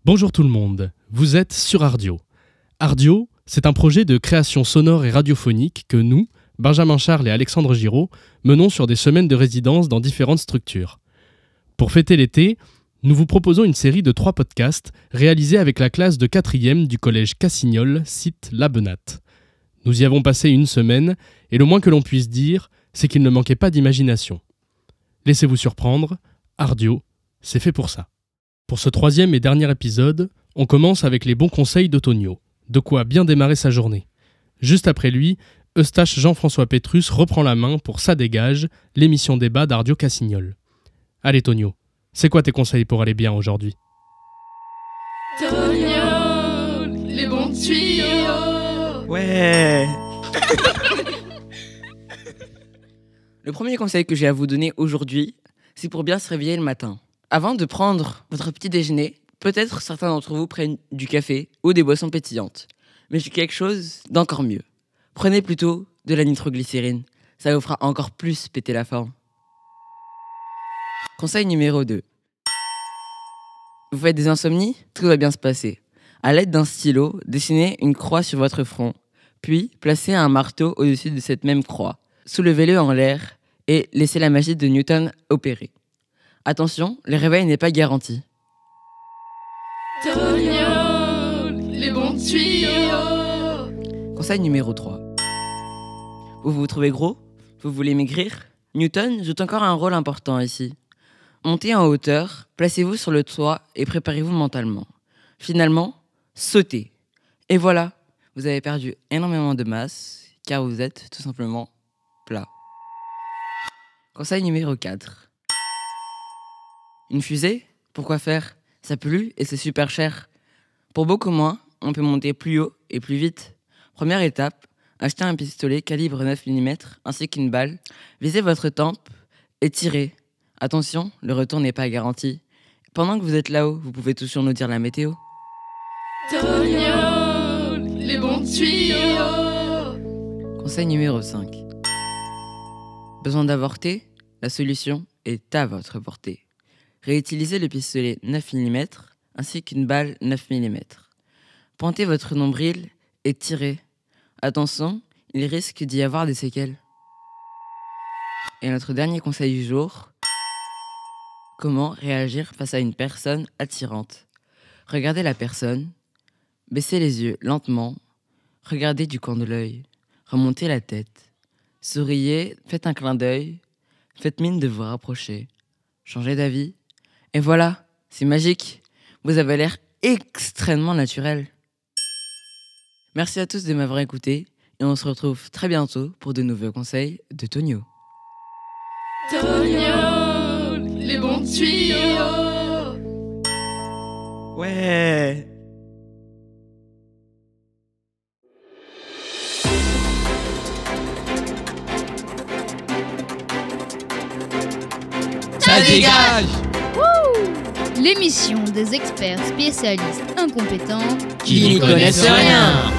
Bonjour tout le monde, vous êtes sur Ardio. Ardio, c'est un projet de création sonore et radiophonique que nous, Benjamin Charles et Alexandre Giraud, menons sur des semaines de résidence dans différentes structures. Pour fêter l'été, nous vous proposons une série de 3 podcasts réalisés avec la classe de 4e du collège Cassignol, site La Benate. Nous y avons passé une semaine et le moins que l'on puisse dire, c'est qu'il ne manquait pas d'imagination. Laissez-vous surprendre, Ardio, c'est fait pour ça. Pour ce 3e et dernier épisode, on commence avec les bons conseils de Tonio. De quoi bien démarrer sa journée. Juste après lui, Eustache Jean-François Pétrus reprend la main pour Ça dégage, l'émission débat d'Ardio Cassignol. Allez Tonio, c'est quoi tes conseils pour aller bien aujourd'hui ? Tonio, les bons tuyaux. Ouais. Le premier conseil que j'ai à vous donner aujourd'hui, c'est pour bien se réveiller le matin. Avant de prendre votre petit déjeuner, peut-être certains d'entre vous prennent du café ou des boissons pétillantes. Mais j'ai quelque chose d'encore mieux. Prenez plutôt de la nitroglycérine. Ça vous fera encore plus péter la forme. Conseil numéro 2. Vous faites des insomnies ? Tout va bien se passer. À l'aide d'un stylo, dessinez une croix sur votre front. Puis, placez un marteau au-dessus de cette même croix. Soulevez-le en l'air et laissez la magie de Newton opérer. Attention, le réveil n'est pas garanti. Tonio, les bons tuyaux. Conseil numéro 3. Vous vous trouvez gros ? Vous voulez maigrir ? Newton joue encore un rôle important ici. Montez en hauteur, placez-vous sur le toit et préparez-vous mentalement. Finalement, sautez. Et voilà, vous avez perdu énormément de masse car vous êtes tout simplement plat. Conseil numéro 4. Une fusée ? Pourquoi faire ? Ça pollue et c'est super cher. Pour beaucoup moins, on peut monter plus haut et plus vite. Première étape, achetez un pistolet calibre 9 mm ainsi qu'une balle. Visez votre tempe et tirez. Attention, le retour n'est pas garanti. Pendant que vous êtes là-haut, vous pouvez toujours nous dire la météo. Tonio, les bons tuyaux. Conseil numéro 5. Besoin d'avorter ? La solution est à votre portée. Réutilisez le pistolet 9 mm ainsi qu'une balle 9 mm. Pointez votre nombril et tirez. Attention, il risque d'y avoir des séquelles. Et notre dernier conseil du jour, comment réagir face à une personne attirante ? Regardez la personne, baissez les yeux lentement, regardez du coin de l'œil, remontez la tête, souriez, faites un clin d'œil, faites mine de vous rapprocher, changez d'avis. Et voilà, c'est magique. Vous avez l'air extrêmement naturel. Merci à tous de m'avoir écouté et on se retrouve très bientôt pour de nouveaux conseils de Tonio. Tonio, les bons tuyaux. Ouais. Ça dégage. L'émission des experts spécialistes incompétents Qui n'y connaissent rien.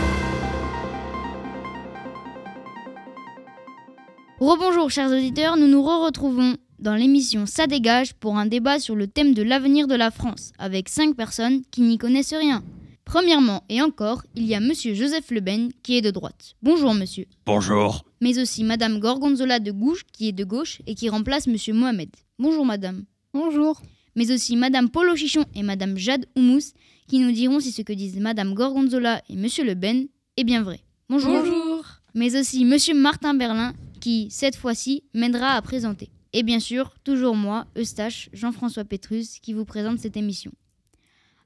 Rebonjour chers auditeurs, nous nous retrouvons dans l'émission Ça dégage pour un débat sur le thème de l'avenir de la France avec 5 personnes qui n'y connaissent rien. Premièrement et encore, il y a monsieur Joseph Le Ben qui est de droite. Bonjour monsieur. Bonjour. Mais aussi madame Gorgonzola de Gouges qui est de gauche et qui remplace monsieur Mohamed. Bonjour madame. Bonjour. Mais aussi madame Polo Chichon et madame Jade Oumous qui nous diront si ce que disent madame Gorgonzola et monsieur Le Ben est bien vrai. Bonjour. Bonjour. Mais aussi monsieur Martin Berlin qui, cette fois-ci, m'aidera à présenter. Et bien sûr, toujours moi, Eustache Jean-François Pétrus, qui vous présente cette émission.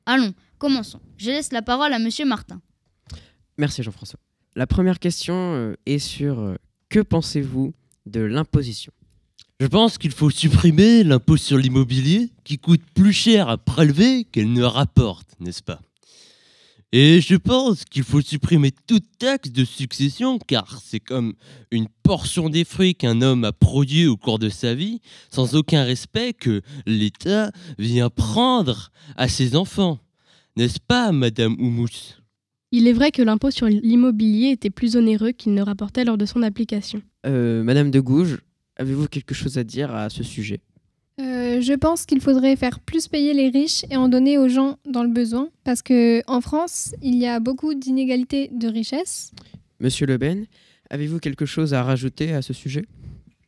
Allons, commençons. Je laisse la parole à monsieur Martin. Merci Jean-François. La première question est sur que pensez-vous de l'imposition ? Je pense qu'il faut supprimer l'impôt sur l'immobilier qui coûte plus cher à prélever qu'elle ne rapporte, n'est-ce pas ? Et je pense qu'il faut supprimer toute taxe de succession car c'est comme une portion des fruits qu'un homme a produit au cours de sa vie sans aucun respect que l'État vient prendre à ses enfants. N'est-ce pas, Madame Oumous ? Il est vrai que l'impôt sur l'immobilier était plus onéreux qu'il ne rapportait lors de son application. Madame de Gouges, avez-vous quelque chose à dire à ce sujet ? Je pense qu'il faudrait faire plus payer les riches et en donner aux gens dans le besoin, parce qu'en France, il y a beaucoup d'inégalités de richesse. Monsieur Le Ben, avez-vous quelque chose à rajouter à ce sujet?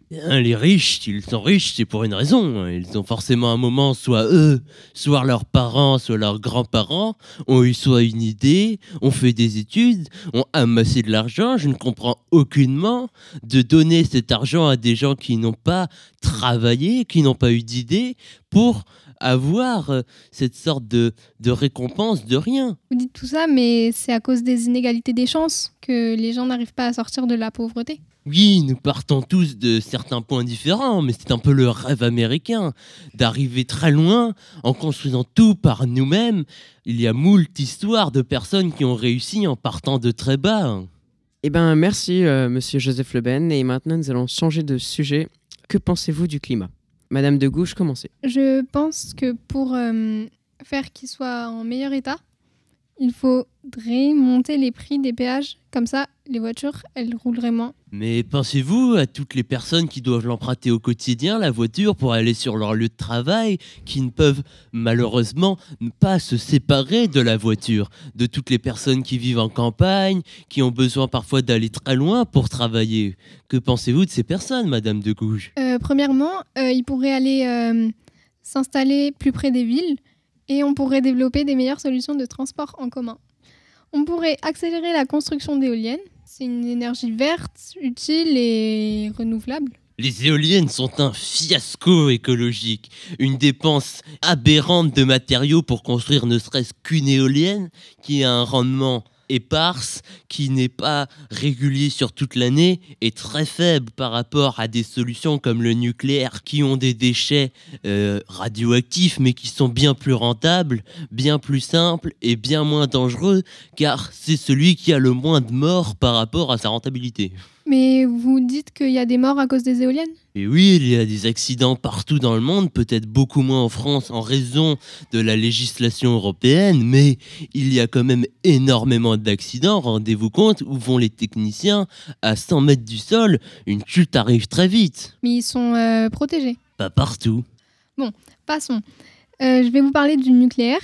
Bien, les riches, s'ils sont riches, c'est pour une raison. Ils ont forcément un moment, soit eux, soit leurs parents, soit leurs grands-parents, ont eu soit une idée, ont fait des études, ont amassé de l'argent. Je ne comprends aucunement de donner cet argent à des gens qui n'ont pas travaillé, qui n'ont pas eu d'idée, pour avoir cette sorte de récompense de rien. Vous dites tout ça, mais c'est à cause des inégalités des chances que les gens n'arrivent pas à sortir de la pauvreté. Oui, nous partons tous de certains points différents, mais c'est un peu le rêve américain, d'arriver très loin en construisant tout par nous-mêmes. Il y a moult histoires de personnes qui ont réussi en partant de très bas. Eh bien, merci, monsieur Joseph Le Ben. Et maintenant, nous allons changer de sujet. Que pensez-vous du climat? Madame de Gouges, commencez. Je pense que pour faire qu'il soit en meilleur état, il faudrait monter les prix des péages. Comme ça, les voitures, elles rouleraient moins. Mais pensez-vous à toutes les personnes qui doivent l'emprunter au quotidien, la voiture, pour aller sur leur lieu de travail, qui ne peuvent malheureusement pas se séparer de la voiture, de toutes les personnes qui vivent en campagne, qui ont besoin parfois d'aller très loin pour travailler. Que pensez-vous de ces personnes, Madame de Gouges? Premièrement, ils pourraient aller s'installer plus près des villes et on pourrait développer des meilleures solutions de transport en commun. On pourrait accélérer la construction d'éoliennes. C'est une énergie verte, utile et renouvelable. Les éoliennes sont un fiasco écologique, une dépense aberrante de matériaux pour construire ne serait-ce qu'une éolienne qui a un rendement éparse, qui n'est pas régulier sur toute l'année et très faible par rapport à des solutions comme le nucléaire qui ont des déchets radioactifs mais qui sont bien plus rentables, bien plus simples et bien moins dangereux car c'est celui qui a le moins de morts par rapport à sa rentabilité. Mais vous dites qu'il y a des morts à cause des éoliennes? Et oui, il y a des accidents partout dans le monde, peut-être beaucoup moins en France en raison de la législation européenne, mais il y a quand même énormément d'accidents, rendez-vous compte, où vont les techniciens à 100 mètres du sol, une chute arrive très vite. Mais ils sont protégés. Pas partout. Bon, passons. Je vais vous parler du nucléaire.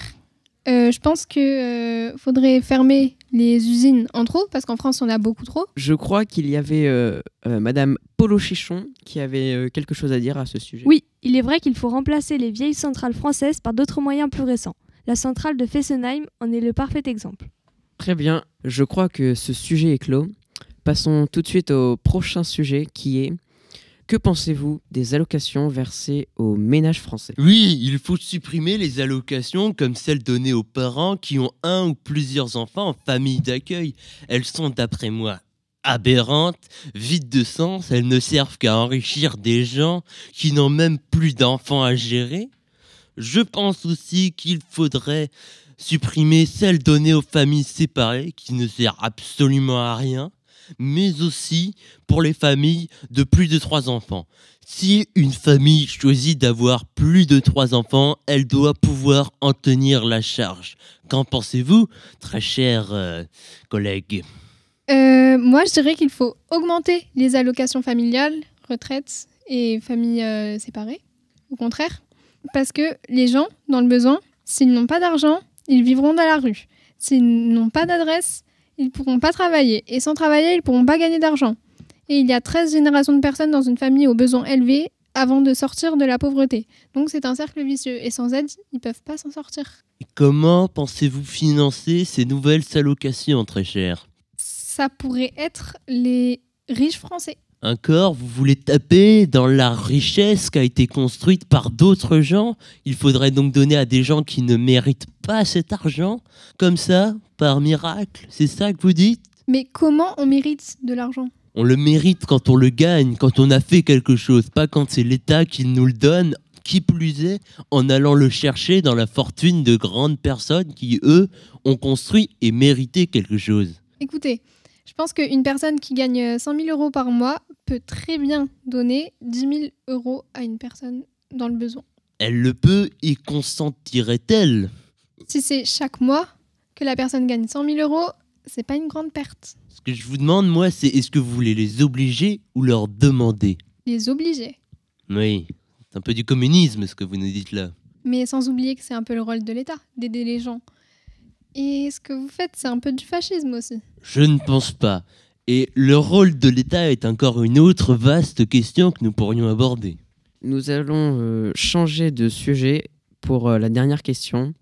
Je pense qu'il faudrait fermer les usines en trop, parce qu'en France, on a beaucoup trop. Je crois qu'il y avait Madame Polo Chichon qui avait quelque chose à dire à ce sujet. Oui, il est vrai qu'il faut remplacer les vieilles centrales françaises par d'autres moyens plus récents. La centrale de Fessenheim en est le parfait exemple. Très bien, je crois que ce sujet est clos. Passons tout de suite au prochain sujet qui est: que pensez-vous des allocations versées aux ménages français? Oui, il faut supprimer les allocations comme celles données aux parents qui ont un ou plusieurs enfants en famille d'accueil. Elles sont, d'après moi, aberrantes, vides de sens. Elles ne servent qu'à enrichir des gens qui n'ont même plus d'enfants à gérer. Je pense aussi qu'il faudrait supprimer celles données aux familles séparées qui ne servent absolument à rien, mais aussi pour les familles de plus de 3 enfants. Si une famille choisit d'avoir plus de 3 enfants, elle doit pouvoir en tenir la charge. Qu'en pensez-vous, très chers collègues? Moi, je dirais qu'il faut augmenter les allocations familiales, retraites et familles séparées. Au contraire, parce que les gens, dans le besoin, s'ils n'ont pas d'argent, ils vivront dans la rue. S'ils n'ont pas d'adresse, ils ne pourront pas travailler. Et sans travailler, ils ne pourront pas gagner d'argent. Et il y a 13 générations de personnes dans une famille aux besoins élevés avant de sortir de la pauvreté. Donc c'est un cercle vicieux. Et sans aide, ils ne peuvent pas s'en sortir. Et comment pensez-vous financer ces nouvelles allocations, très chères? Ça pourrait être les riches français. Encore, vous voulez taper dans la richesse qui a été construite par d'autres gens? Il faudrait donc donner à des gens qui ne méritent pas cet argent? Comme ça, par miracle? C'est ça que vous dites? Mais comment on mérite de l'argent? On le mérite quand on le gagne, quand on a fait quelque chose, pas quand c'est l'État qui nous le donne, qui plus est, en allant le chercher dans la fortune de grandes personnes qui, eux, ont construit et mérité quelque chose. Écoutez, je pense qu'une personne qui gagne 100 000 euros par mois peut très bien donner 10 000 euros à une personne dans le besoin. Elle le peut et consentirait-elle? Si c'est chaque mois que la personne gagne 100 000 euros, c'est pas une grande perte. Ce que je vous demande, moi, c'est est-ce que vous voulez les obliger ou leur demander? Les obliger. Oui, C'est un peu du communisme ce que vous nous dites là. Mais sans oublier que c'est un peu le rôle de l'État, d'aider les gens. Et ce que vous faites, c'est un peu du fascisme aussi. Je ne pense pas. Et le rôle de l'État est encore une autre vaste question que nous pourrions aborder. Nous allons changer de sujet pour la dernière question,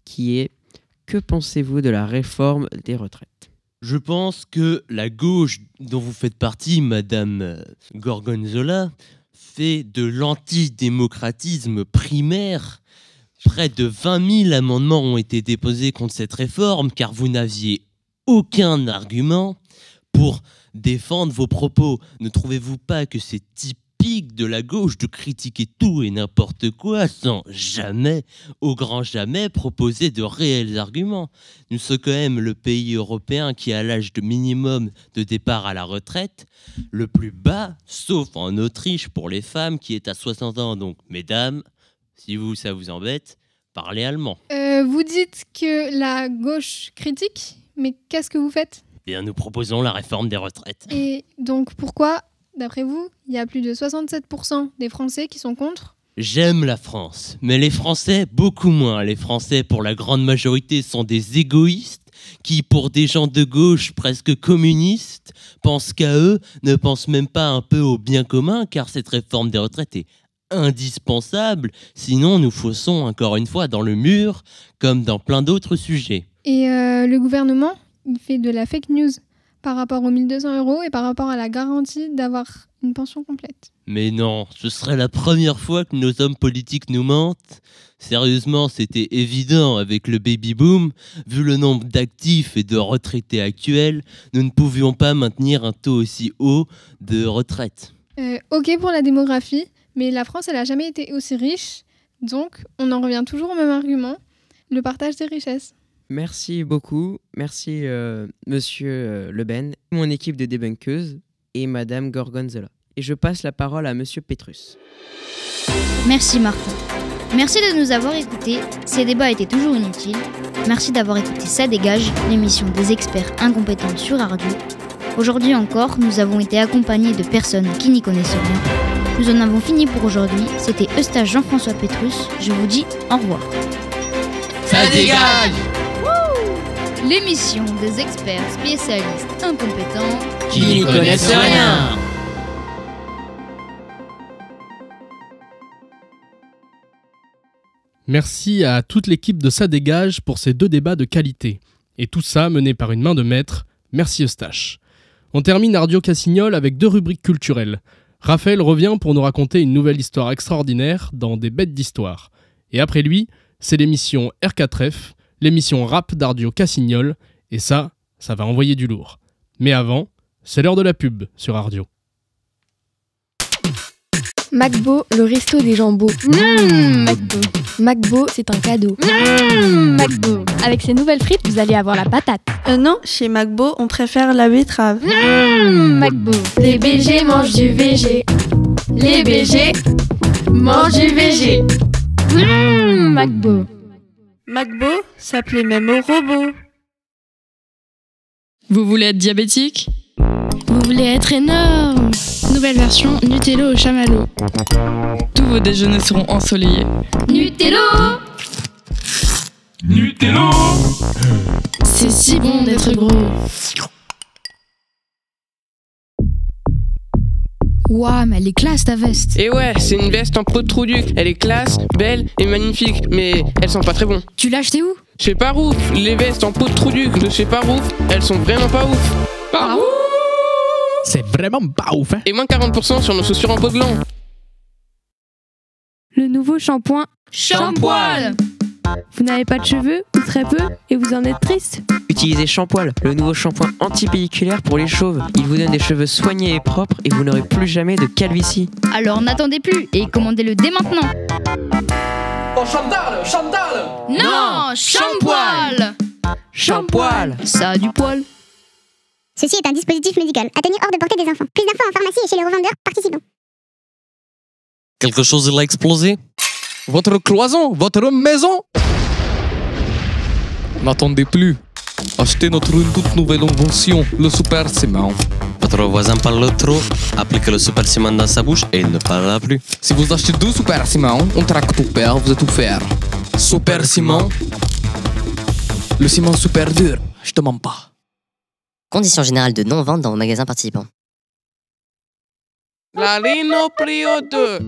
qui est « Que pensez-vous de la réforme des retraites ?» Je pense que la gauche dont vous faites partie, Madame Gorgonzola, fait de l'antidémocratisme primaire. Près de 20 000 amendements ont été déposés contre cette réforme car vous n'aviez aucun argument pour défendre vos propos. Ne trouvez-vous pas que c'est typique de la gauche de critiquer tout et n'importe quoi sans jamais, au grand jamais, proposer de réels arguments? Nous sommes quand même le pays européen qui a l'âge de minimum de départ à la retraite le plus bas, sauf en Autriche pour les femmes qui est à 60 ans. Donc, mesdames, si ça vous embête, parlez allemand. Vous dites que la gauche critique, mais qu'est-ce que vous faites? Bien, nous proposons la réforme des retraites. Et donc pourquoi, d'après vous, il y a plus de 67% des Français qui sont contre? J'aime la France, mais les Français, beaucoup moins. Les Français, pour la grande majorité, sont des égoïstes qui, pour des gens de gauche presque communistes, pensent qu'à eux, ne pensent même pas un peu au bien commun, car cette réforme des retraites est indispensable, sinon nous faussons encore une fois dans le mur, comme dans plein d'autres sujets. Et le gouvernement, il fait de la fake news par rapport aux 1 200 € et par rapport à la garantie d'avoir une pension complète. Mais non, ce serait la première fois que nos hommes politiques nous mentent. Sérieusement, c'était évident avec le baby-boom. Vu le nombre d'actifs et de retraités actuels, nous ne pouvions pas maintenir un taux aussi haut de retraite. Ok pour la démographie, mais la France, elle n'a jamais été aussi riche. Donc, on en revient toujours au même argument, le partage des richesses. Merci beaucoup. Merci, monsieur Leben, mon équipe de débunkeuses et madame Gorgonzola. Et je passe la parole à monsieur Petrus. Merci Martin. Merci de nous avoir écoutés. Ces débats étaient toujours inutiles. Merci d'avoir écouté Ça dégage, l'émission des experts incompétents sur Radio. Aujourd'hui encore, nous avons été accompagnés de personnes qui n'y connaissent rien. Nous en avons fini pour aujourd'hui. C'était Eustache Jean-François Petrus. Je vous dis au revoir. Ça dégage! L'émission des experts spécialistes incompétents Qui n'y connaissent rien! Merci à toute l'équipe de Ça dégage pour ces 2 débats de qualité. Et tout ça mené par une main de maître. Merci Eustache. On termine Ardio Cassignol avec 2 rubriques culturelles. Raphaël revient pour nous raconter une nouvelle histoire extraordinaire dans Des bêtes d'histoire. Et après lui, c'est l'émission R4F, l'émission rap d'Ardio Cassignol. Et ça va envoyer du lourd. Mais avant, c'est l'heure de la pub sur Ardio. Macbo, le resto des jambos. Macbo. Macbo, c'est un cadeau. Macbo. Avec ces nouvelles frites, vous allez avoir la patate. Non, chez Macbo, on préfère la betterave. Macbo. Les BG mangent du VG. Les BG mangent du VG. Macbo. Macbo, ça plaît même aux robots. Vous voulez être diabétique? Vous voulez être énorme? Nouvelle version Nutello au chamallow. Tous vos déjeuners seront ensoleillés. Nutello! Nutello! C'est si bon d'être gros. Ouah, mais elle est classe ta veste. Et ouais, c'est une veste en peau de Trouduc. Elle est classe, belle et magnifique, mais elles sont pas très bon. Tu l'as acheté où? Chez Parouf. Les vestes en peau de Trouduc de chez Parouf, elles sont vraiment pas ouf. Parouf! C'est vraiment pas ouf, hein? Et moins 40% sur nos chaussures en peau de gland. Le nouveau shampoing Shampoil! Vous n'avez pas de cheveux, ou très peu, et vous en êtes triste? Utilisez Shampoil, le nouveau shampoing antipelliculaire pour les chauves. Il vous donne des cheveux soignés et propres et vous n'aurez plus jamais de calvitie. Alors n'attendez plus et commandez-le dès maintenant. Oh, Chantal! Chantal! Non, Shampoil! Shampoil! Ça a du poil. Ceci est un dispositif médical, atteignant hors de portée des enfants. Plus d'infos en pharmacie et chez les revendeurs participants. Quelque chose l'a explosé? Votre cloison, votre maison. N'attendez plus. Achetez notre toute nouvelle invention, le Super Ciment. Votre voisin parle trop, appliquez le super ciment dans sa bouche et il ne parlera plus. Si vous achetez 2 super ciment, on traque tout père, vous êtes tout faire. Super ciment. Le ciment super dur, je te mens pas. Conditions générales de non-vente dans vos magasins participants. La Rhino Prio 2.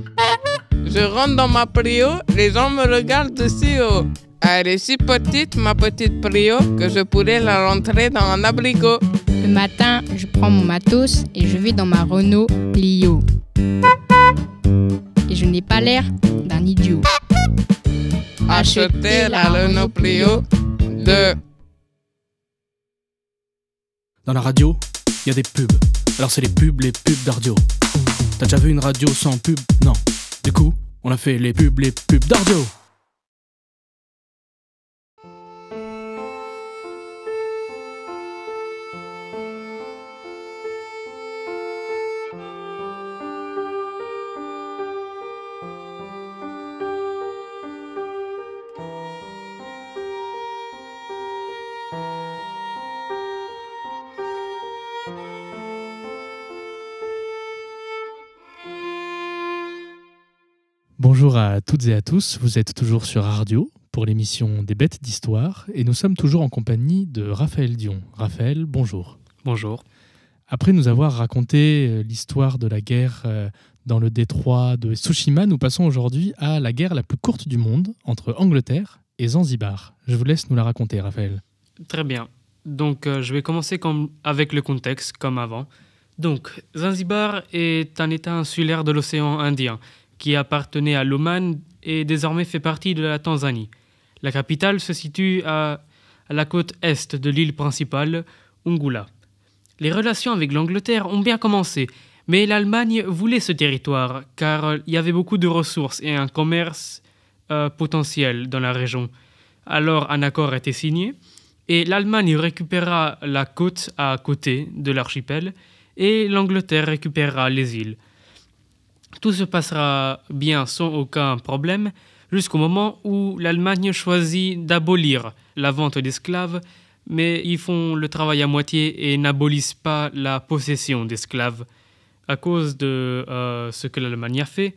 Je rentre dans ma Prio, les gens me regardent de si haut. Elle est si petite, ma petite Prio, que je pourrais la rentrer dans un abricot. Le matin, je prends mon matos et je vais dans ma Renault Clio. Et je n'ai pas l'air d'un idiot. Achetez la Renault Clio 2. Dans la radio, il y a des pubs. Alors c'est les pubs d'Ardio. T'as déjà vu une radio sans pub? Non. Du coup, on a fait les pubs d'Ardio. Bonjour à toutes et à tous, vous êtes toujours sur Ardio pour l'émission des bêtes d'histoire et nous sommes toujours en compagnie de Raphaël Dion. Raphaël, bonjour. Bonjour. Après nous avoir raconté l'histoire de la guerre dans le détroit de Tsushima, nous passons aujourd'hui à la guerre la plus courte du monde entre Angleterre et Zanzibar. Je vous laisse nous la raconter, Raphaël. Très bien. Donc je vais commencer avec le contexte, comme avant. Donc Zanzibar est un état insulaire de l'océan Indien qui appartenait à l'Oman et désormais fait partie de la Tanzanie. La capitale se situe à la côte est de l'île principale, Ungula. Les relations avec l'Angleterre ont bien commencé, mais l'Allemagne voulait ce territoire car il y avait beaucoup de ressources et un commerce potentiel dans la région. Alors un accord a été signé et l'Allemagne récupéra la côte à côté de l'archipel et l'Angleterre récupérera les îles. Tout se passera bien sans aucun problème jusqu'au moment où l'Allemagne choisit d'abolir la vente d'esclaves, mais ils font le travail à moitié et n'abolissent pas la possession d'esclaves. À cause de ce que l'Allemagne a fait,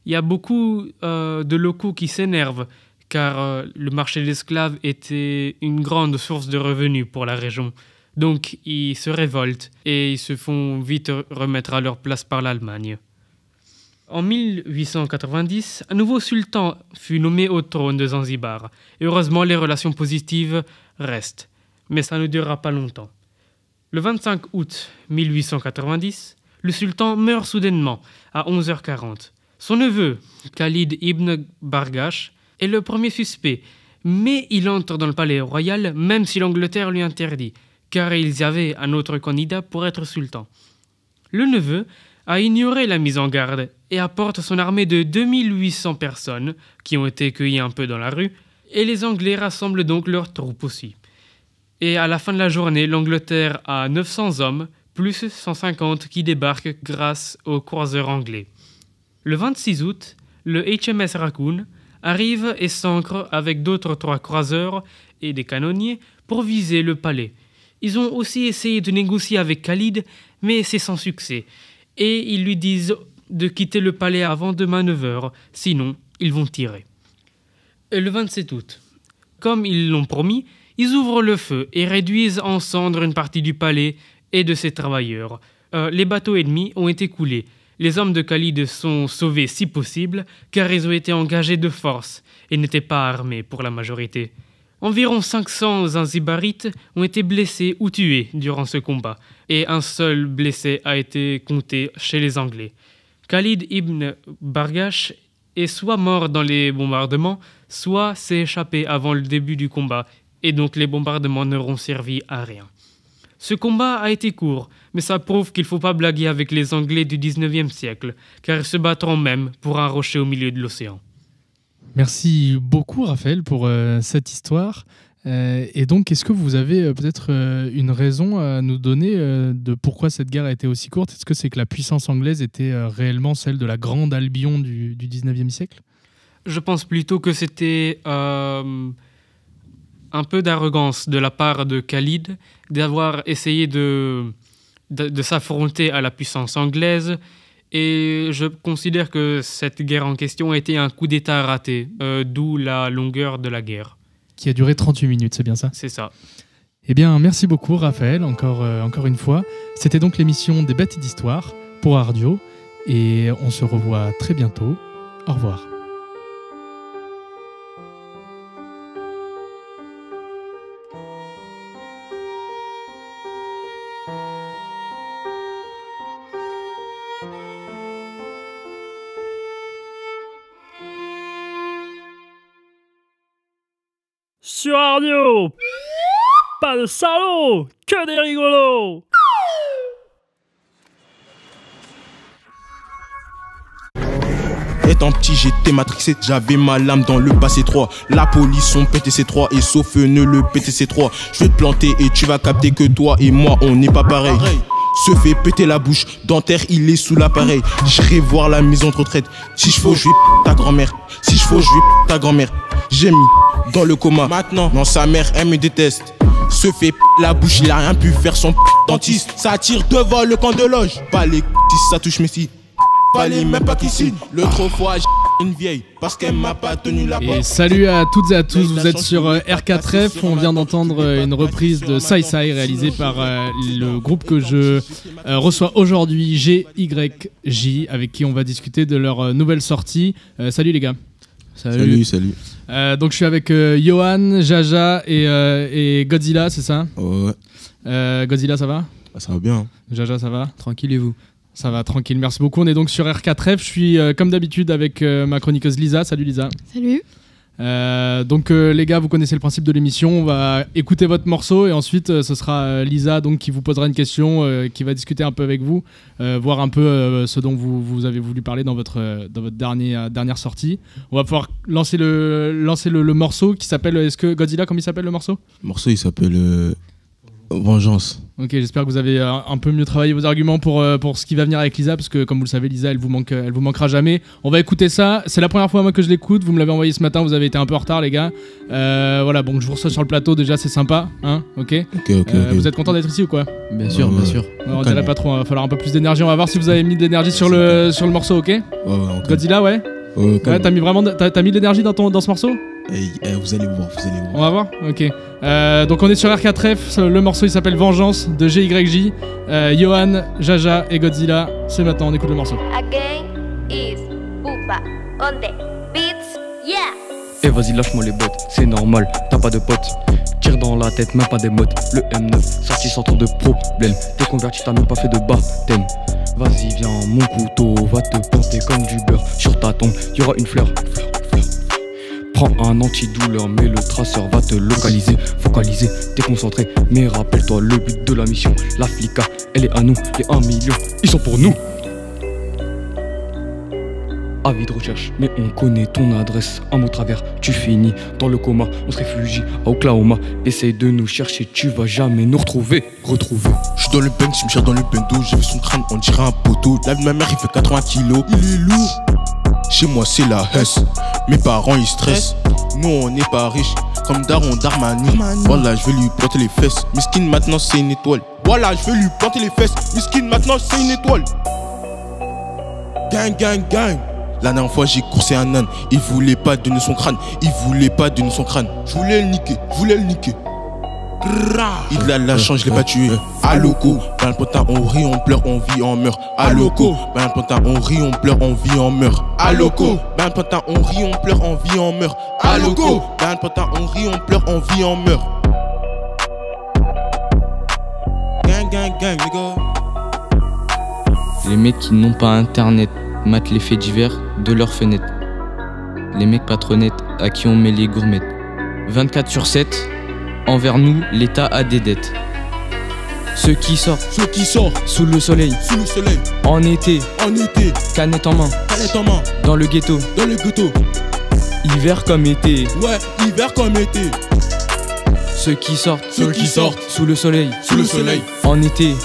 il y a beaucoup de locaux qui s'énervent car le marché d'esclaves était une grande source de revenus pour la région. Donc ils se révoltent et ils se font vite remettre à leur place par l'Allemagne. En 1890, un nouveau sultan fut nommé au trône de Zanzibar. Et heureusement, les relations positives restent. Mais ça ne durera pas longtemps. Le 25 août 1890, le sultan meurt soudainement à 11h40. Son neveu, Khalid ibn Bargash, est le premier suspect. Mais il entre dans le palais royal même si l'Angleterre lui interdit, car il y avait un autre candidat pour être sultan. Le neveu a ignoré la mise en garde et apporte son armée de 2800 personnes qui ont été cueillies un peu dans la rue, et les Anglais rassemblent donc leurs troupes aussi. Et à la fin de la journée, l'Angleterre a 900 hommes, plus 150 qui débarquent grâce aux croiseurs anglais. Le 26 août, le HMS Raccoon arrive et s'ancre avec d'autres 3 croiseurs et des canonniers pour viser le palais. Ils ont aussi essayé de négocier avec Khalid, mais c'est sans succès. Et ils lui disent de quitter le palais avant demain 9h, sinon ils vont tirer. Et le 27 août, comme ils l'ont promis, ils ouvrent le feu et réduisent en cendres une partie du palais et de ses travailleurs. Les bateaux ennemis ont été coulés. Les hommes de Khalid sont sauvés si possible, car ils ont été engagés de force et n'étaient pas armés pour la majorité. Environ 500 Zanzibarites ont été blessés ou tués durant ce combat, et un seul blessé a été compté chez les Anglais. Khalid ibn Bargash est soit mort dans les bombardements, soit s'est échappé avant le début du combat, et donc les bombardements n'auront servi à rien. Ce combat a été court, mais ça prouve qu'il ne faut pas blaguer avec les Anglais du 19e siècle, car ils se battront même pour un rocher au milieu de l'océan. Merci beaucoup Raphaël pour cette histoire. Et donc, est-ce que vous avez peut-être une raison à nous donner de pourquoi cette guerre a été aussi courte? Est-ce que c'est que la puissance anglaise était réellement celle de la grande Albion du 19e siècle? Je pense plutôt que c'était un peu d'arrogance de la part de Khalid d'avoir essayé de de s'affronter à la puissance anglaise. Et je considère que cette guerre en question a été un coup d'État raté, d'où la longueur de la guerre. Qui a duré 38 minutes, c'est bien ça? C'est ça. Eh bien, merci beaucoup Raphaël, encore une fois. C'était donc l'émission des Bêtes d'Histoire pour Ardio. Et on se revoit très bientôt. Au revoir. Sur Ardio, pas de salauds, que des rigolos. Étant petit, j'étais matrixé, j'avais ma lame dans le passé 3. La police ont pété C3 et sauf ne le PTC3. Je vais te planter et tu vas capter que toi et moi on n'est pas pareil. Se fait péter la bouche, dentaire il est sous l'appareil. J'irai voir la maison de retraite. Si je faut, je vais ta grand-mère. Si je faut, je vais ta grand-mère. J'ai mis dans le coma. Maintenant, non, sa mère, elle me déteste. Se fait la bouche, il a rien pu faire son dentiste. Ça tire devant le camp de loge. Pas les si ça touche Messi. Fallait même pas qu'ici. L'autre fois, j'ai une vieille parce qu'elle m'a pas tenu la porte. Et salut à toutes et à tous, vous êtes sur R4F. On vient d'entendre une reprise de Sai Sai réalisée par le groupe que je reçois aujourd'hui, GYJ, avec qui on va discuter de leur nouvelle sortie. Salut les gars. Salut. Donc je suis avec Johan, Jaja et Godzilla, c'est ça? Ouais. Godzilla, ça va? Ça va bien. Jaja, ça va? Tranquille et vous? Ça va, tranquille, merci beaucoup. On est donc sur R4F. Je suis comme d'habitude avec ma chroniqueuse Lisa. Salut Lisa. Salut. Donc les gars, vous connaissez le principe de l'émission. On va écouter votre morceau et ensuite ce sera Lisa donc, qui vous posera une question, qui va discuter un peu avec vous, voir un peu ce dont vous avez voulu parler dans votre dernière sortie. On va pouvoir lancer le morceau qui s'appelle... Est-ce que Godzilla, comment il s'appelle le morceau? Le morceau il s'appelle Vengeance. Ok, j'espère que vous avez un peu mieux travaillé vos arguments pour ce qui va venir avec Lisa, parce que comme vous le savez, Lisa, elle vous manquera jamais. On va écouter ça. C'est la première fois moi que je l'écoute. Vous me l'avez envoyé ce matin. Vous avez été un peu en retard, les gars. Voilà, bon, je vous reçois sur le plateau. Déjà, c'est sympa, hein? Ok. Vous êtes content d'être ici ou quoi? Bien sûr, bien sûr. On dirait pas trop. Il va falloir un peu plus d'énergie. On va voir si vous avez mis de l'énergie sur le morceau, ok? Godzilla, ouais. Ouais, t'as mis de l'énergie dans ce morceau? Vous allez voir. On va voir. Ok. Donc on est sur R4F. Le morceau il s'appelle Vengeance de GYJ. Johan, Jaja et Godzilla. C'est maintenant. On écoute le morceau. Again is Booba on the beats, yeah. Et vas-y lâche-moi les bottes, c'est normal, t'as pas de potes. Tire dans la tête, même pas des mottes. Le M9, sorti sans trop de problème. T'es converti, t'as même pas fait de baptême. Vas-y viens, mon couteau va te planter comme du beurre. Sur ta tombe, y'aura une fleur. Prends un antidouleur, mais le traceur va te localiser. Focaliser, t'es concentré, mais rappelle-toi le but de la mission. La flica, elle est à nous, les 1 million, ils sont pour nous. Avis de recherche, mais on connaît ton adresse. Un mot travers, tu finis dans le coma. On se réfugie à Oklahoma. Essaye de nous chercher, tu vas jamais nous retrouver. Je suis dans le bang, je me cherche dans le bendo. J'ai vu son crâne, on dirait un poteau. La vie de ma mère, il fait 80 kilos. Il est lourd. Chez moi, c'est la hesse. Mes parents, ils stressent. Nous, on n'est pas riches. Comme Daron Darmani. Voilà, je vais lui planter les fesses. Miskin, maintenant, c'est une étoile. Voilà, je vais lui planter les fesses. Miskin, maintenant, c'est une étoile. Gang, gang, gang. La dernière fois j'ai coursé un âne, il voulait pas donner son crâne, Je voulais le niquer, Il a la chance, je l'ai pas tué. Alloco, ben le potin on rit, on pleure, on vit, on meurt. Alloco, ben le potin on rit, on pleure, on vit, on meurt. Alloco, ben le potin on rit, on pleure, on vit, on meurt. Alloco, ben le potin on rit, on pleure, on vit, on meurt. Gang, gang, gang, les gars. Les mecs qui n'ont pas internet matent les faits divers de leurs fenêtres. Les mecs patronnettes à qui on met les gourmettes. 24/7, envers nous, l'État a des dettes. Ceux qui sortent sous le soleil, en été, canette en main, dans le ghetto, hiver comme été, Ceux qui sortent sous le soleil, en été,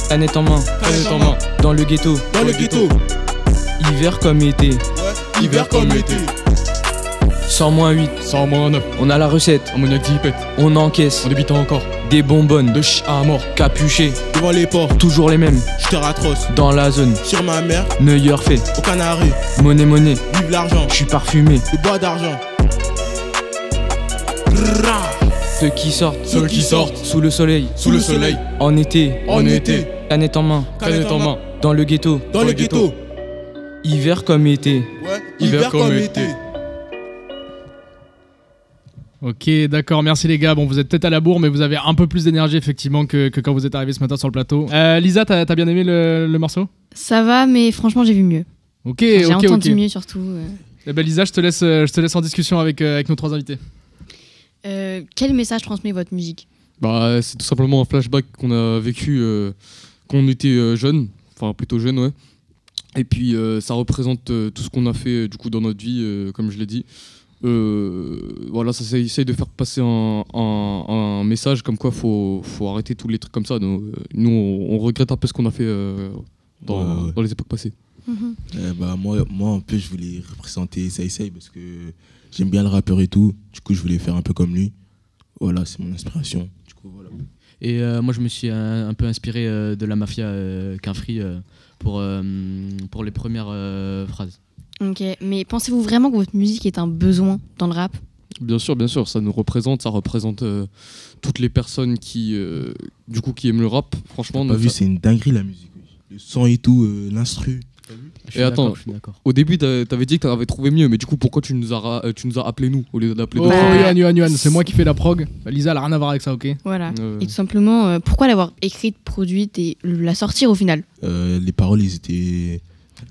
canette en main, dans le ghetto, hiver comme été, 100-8, 100-9, on a la recette, ammoniac dipète, on encaisse, on débite encore, des bonbonnes, de ch à mort, capuchés, Devant les ports, toujours les mêmes, je te ratroce. dans la zone, Sur ma mère, Neuer fait, au canari, monnaie, vive l'argent, je suis parfumé, le bois d'argent. ceux qui sortent, sous le soleil, en été, canette en main, dans le ghetto, hiver comme été, Ouais, hiver comme été. Ok, d'accord, merci les gars. Bon, vous êtes peut-être à la bourre, mais vous avez un peu plus d'énergie effectivement que quand vous êtes arrivé ce matin sur le plateau. Lisa, t'as bien aimé le morceau? Ça va, mais franchement, j'ai vu mieux. Ok, J'ai ok, entendu ok. mieux surtout. Eh ben Lisa, je te laisse en discussion avec nos trois invités. Quel message transmet votre musique? Bah, c'est tout simplement un flashback qu'on a vécu quand on était jeune, enfin plutôt jeune, ouais. Et puis ça représente tout ce qu'on a fait du coup dans notre vie, comme je l'ai dit. Voilà, ça essaye de faire passer un message comme quoi faut arrêter tous les trucs comme ça. Donc, nous, on regrette un peu ce qu'on a fait dans les époques passées. Bah, moi, en plus, je voulais représenter Saïsaï parce que j'aime bien le rappeur et tout. Du coup, je voulais faire un peu comme lui. Voilà, c'est mon inspiration. Du coup, voilà. Et moi, je me suis un peu inspiré de la mafia Quinfri pour les premières phrases. Ok, mais pensez-vous vraiment que votre musique est un besoin dans le rap? Bien sûr, ça nous représente, ça représente toutes les personnes qui aiment le rap. Franchement, T'as pas vu, c'est une dinguerie la musique. Le son et tout, l'instru. Et attends, au début, t'avais dit que t'avais trouvé mieux, mais du coup, pourquoi tu nous as appelé nous au lieu d'appeler Yuan, c'est moi qui fais la prog. Lisa, elle a rien à voir avec ça, ok? Voilà. Et tout simplement, pourquoi l'avoir écrite, produite et la sortir au final? Les paroles,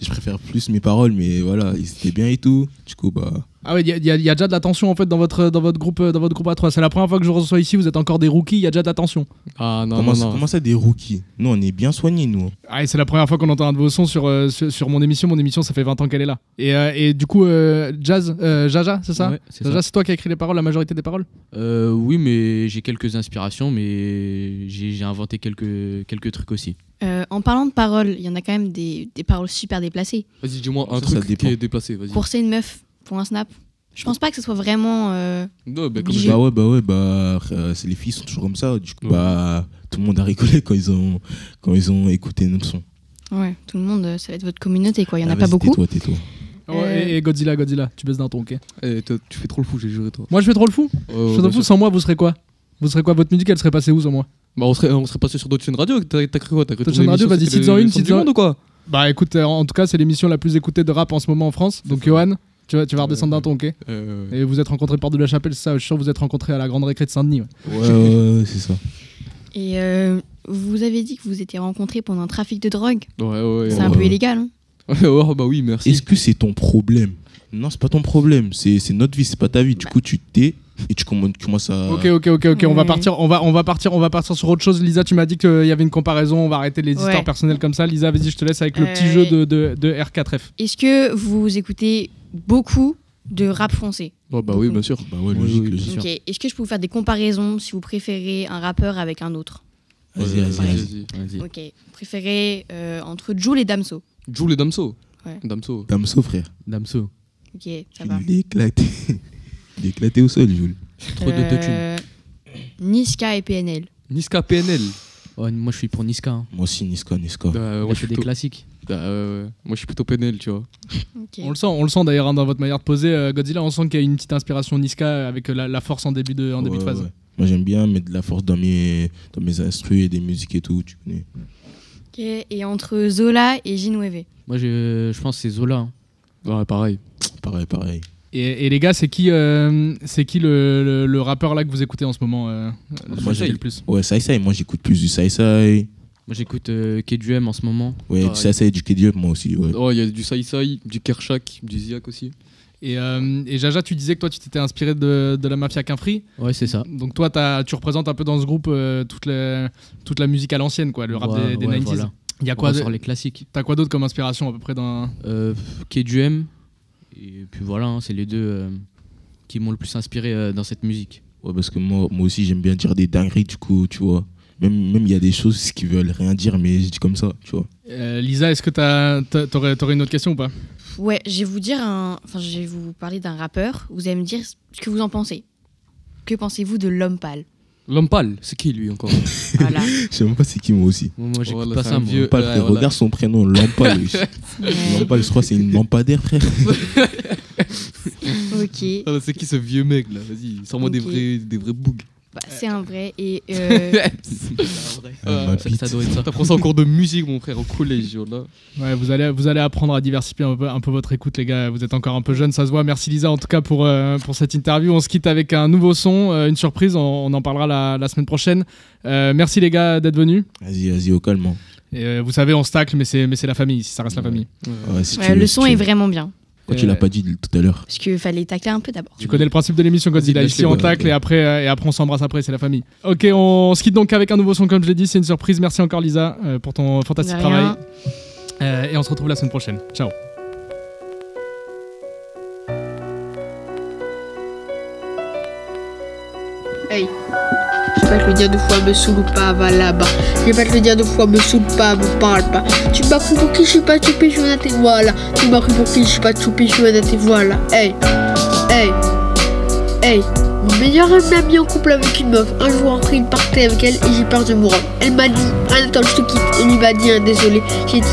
je préfère plus mes paroles, mais voilà, ils étaient bien et tout. Du coup, bah. Ah ouais, il y a déjà de la tension en fait dans votre groupe à 3. C'est la première fois que je reçois ici, vous êtes encore des rookies, il y a déjà de la tension. Ah non, Comment ça des rookies? Nous, on est bien soignés, nous. Ah, et c'est la première fois qu'on entend un de vos sons sur mon émission. Mon émission, ça fait 20 ans qu'elle est là. Et du coup, Jaja, c'est ça? Ouais, c'est Jaja, ça. c'est toi qui as écrit les paroles, la majorité des paroles? Oui, mais j'ai quelques inspirations, mais j'ai inventé quelques trucs aussi. En parlant de paroles, il y en a quand même des paroles super déplacées. Vas-y, dis-moi un truc qui est déplacé. Vas-y. Courser une meuf pour un snap. Je pense pas que ce soit vraiment. Non, obligé. bah ouais, les filles sont toujours comme ça. Du coup, bah, tout le monde a rigolé quand ils ont écouté notre son. Ouais, tout le monde, ça va être votre communauté quoi. Il y en a pas vas-y, beaucoup. Tais-toi. Et Godzilla, tu baisses d'un ton, ok? Toi, tu fais trop le fou, j'ai juré, toi. Moi, je fais trop le fou? Je fais trop le fou, sans moi, vous serez quoi? Votre musique, elle serait passée où sans moi? Bah, on serait passé sur d'autres chaînes radio. T'as cru quoi? T'as cru d'autres chaînes radio, vas-y, cites-en une, cites-en ou quoi? Bah écoute, en tout cas, c'est l'émission la plus écoutée de rap en ce moment en France. Donc, Johan, tu vas redescendre d'un ton, ok? Et vous êtes rencontrés par de la Chapelle, c'est ça? Je suis sûr que vous êtes rencontrés à la Grande Récré de Saint-Denis. Ouais, c'est ça. Et vous avez dit que vous étiez rencontrés pendant un trafic de drogue. Ouais. C'est un peu illégal, hein? Ouais, bah oui, merci. Est-ce que c'est ton problème? Non, c'est pas ton problème. C'est notre vie, c'est pas ta vie. Du coup, tu t'es et tu commences à. Ok. On va partir sur autre chose. Lisa, tu m'as dit qu'il y avait une comparaison. On va arrêter les histoires personnelles comme ça. Lisa, vas-y, je te laisse avec le petit jeu de R4F. Est-ce que vous écoutez beaucoup de rap français? Oh, bah oui, bien sûr. Bah ouais, logique. Ok. Est-ce que je peux vous faire des comparaisons si vous préférez un rappeur avec un autre? Vas-y. Ok. Vous préférez entre Jul et Damso? Jul et Damso? Ouais. Damso, frère. Damso. Ok, ça va. Il est éclaté. Il est éclaté au sol, Jules. Trop de thunes. Niska et PNL. Niska, PNL. Oh, moi, je suis pour Niska. Hein. Moi aussi, Niska. Moi, je fais des classiques. Moi, je suis plutôt PNL, tu vois. Okay. On le sent d'ailleurs hein, dans votre manière de poser. Godzilla, on sent qu'il y a une petite inspiration Niska avec la force en début de phase. Ouais. Moi, j'aime bien mettre de la force dans mes instrus et des musiques et tout, tu connais. Ok, et entre Zola et Ginouévé? Moi, je pense que c'est Zola. Hein. Ouais, pareil. Et les gars, c'est qui le rappeur là que vous écoutez en ce moment moi, le plus? Ouais, Saïsaï. Moi, j'écoute plus du Saïsaï. Moi, j'écoute KDM en ce moment. Ouais, du Saïsaï et du KDM, moi aussi. Ouais. Oh, il y a du Saïsaï, du Kershak, du Ziak aussi. Et Jaja, tu disais que toi, tu t'étais inspiré de la mafia Quinfri. Ouais, c'est ça. Donc toi, tu représentes un peu dans ce groupe toute la musique à l'ancienne, quoi, le rap des 90s. Voilà. Il y a quoi sur les classiques. T'as quoi d'autre comme inspiration à peu près dans KDM. Et puis voilà, hein, c'est les deux qui m'ont le plus inspiré dans cette musique. Ouais, parce que moi aussi, j'aime bien dire des dingueries, du coup, tu vois. Même il y a des choses qui veulent rien dire, mais je dis comme ça, tu vois. Lisa, est-ce que t'aurais une autre question ou pas? Ouais, je vais vous parler d'un rappeur. Vous allez me dire ce que vous en pensez. Que pensez-vous de L'Homme Pâle? L'Homme Pâle, c'est qui lui encore? Voilà. Je sais même pas c'est qui moi aussi. Moi j'écoute Voilà, pas c'est ça, un moi. vieux- Lampal, frère, voilà. regarde son prénom, Lampal. Lampal, je crois que c'est une lampadaire, frère. Ok. Ah, c'est qui ce vieux mec là? Vas-y, sors-moi Ok. des vrais bougs. Bah, c'est un vrai. Et Ça doit être ça. T'apprends ça en cours de musique, mon frère, au collège. Là. Ouais, vous allez apprendre à diversifier un peu votre écoute, les gars. Vous êtes encore un peu jeunes, ça se voit. Merci Lisa, en tout cas, pour cette interview. On se quitte avec un nouveau son, une surprise. On en parlera la semaine prochaine. Merci les gars d'être venus. Vas-y, au calme. Et, vous savez, on se tacle, mais c'est la famille, ça reste la famille. Ouais, si le son est vraiment bien. Pourquoi tu l'as pas dit tout à l'heure? Parce qu'il fallait tacler un peu d'abord. Tu connais le principe de l'émission, Godzilla. Vas-y, Ici, on tacle et après on s'embrasse après, c'est la famille. Ok, on se quitte donc avec un nouveau son, comme je l'ai dit. C'est une surprise. Merci encore, Lisa, pour ton fantastique De rien. travail. Et on se retrouve la semaine prochaine. Ciao. Hey, je vais pas te le dire deux fois, me saoule pas, va là-bas. Je vais pas te le dire deux fois, me saoule pas, me parle pas. Tu m'as cru pour qui je suis pas toupé, je viens à tes voilà. Tu m'as cru pour qui je suis pas toupé, je viens à tes voilà. Hey, hey, hey. Mon meilleur ami m'a mis en couple avec une meuf. Un jour après, il partait avec elle et j'ai peur de mourir. Elle m'a dit, attends, je te quitte. Et lui m'a dit, désolé. J'ai dit,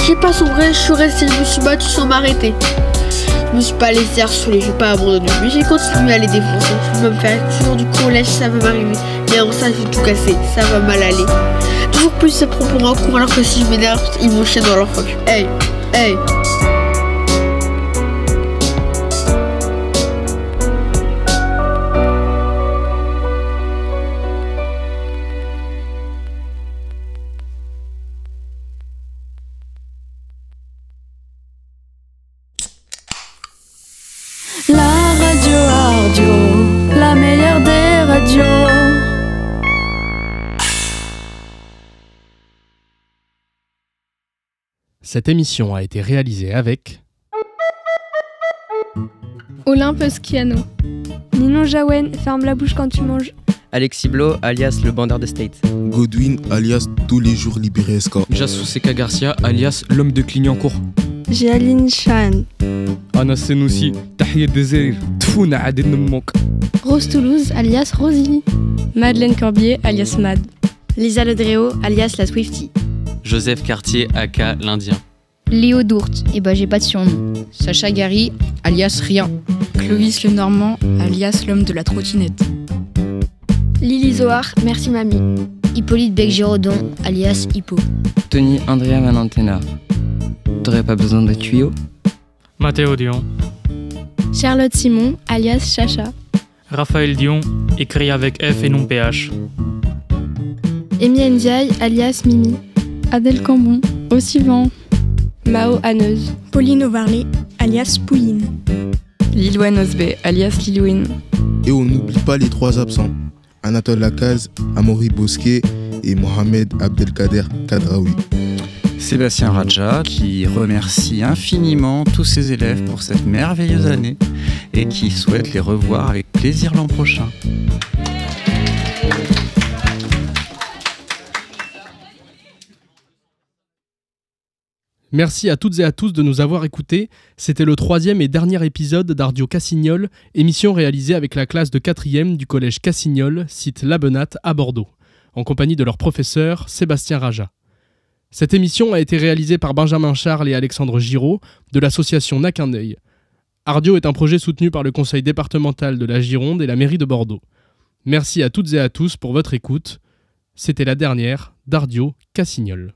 j'ai pas sombré, je suis resté, je me suis battu sans m'arrêter. Je me suis pas laissé harceler, j'ai pas abandonné, mais j'ai continué à les défoncer. Je vais me faire toujours du collège, ça va m'arriver. Mais en ça, j'ai tout cassé, ça va mal aller. Toujours plus ça prend pour un cours, alors que si je m'énerve, ils vont chier dans leur fuck. Hey, hey. La radio Ardio, la meilleure des radios. Cette émission a été réalisée avec Olympus Kiano. Ninon Jawen, ferme la bouche quand tu manges. Alexis Blo, alias le bandeur de State. Godwin, alias tous les jours libéré SK. Jassou Seka Garcia, alias l'homme de Clignancourt. Jaline Chan. Anas Senoussi, Tahia Dezerir, Tfouna Adel Nemok. Rose Toulouse, alias Rosie. Madeleine Corbier, alias Mad. Lisa Ledréo, alias la Swiftie. Joseph Cartier, aka l'Indien. Léo Dourte, et bah j'ai pas de surnom. Sacha Gary, alias Rien. Clovis Lenormand, alias l'homme de la trottinette. Lily Zohar, merci mamie. Hippolyte Bec-Giraudon, alias Hippo. Tony Andrea Manantena. T'aurais pas besoin de tuyaux? Mathéo Dion. Charlotte Simon, alias Chacha. Raphaël Dion, écrit avec F et non PH. Amy Ndiaye, alias Mimi. Adèle Cambon, au suivant. Mao Haneuse. Pauline Ovarley, alias Pouline. Lilouane Osbe, alias Lilouine. Et on n'oublie pas les trois absents. Anatole Lacaze, Amaury Bosquet et Mohamed Abdelkader Kadraoui. Sébastien Raja qui remercie infiniment tous ses élèves pour cette merveilleuse année et qui souhaite les revoir avec plaisir l'an prochain. Merci à toutes et à tous de nous avoir écoutés. C'était le 3e et dernier épisode d'Ardio Cassignol, émission réalisée avec la classe de 4e du collège Cassignol, site Labenat à Bordeaux, en compagnie de leur professeur Sébastien Raja. Cette émission a été réalisée par Benjamin Charles et Alexandre Giraud de l'association N'a qu'un œil. Ardio est un projet soutenu par le conseil départemental de la Gironde et la mairie de Bordeaux. Merci à toutes et à tous pour votre écoute. C'était la dernière d'Ardio Cassignol.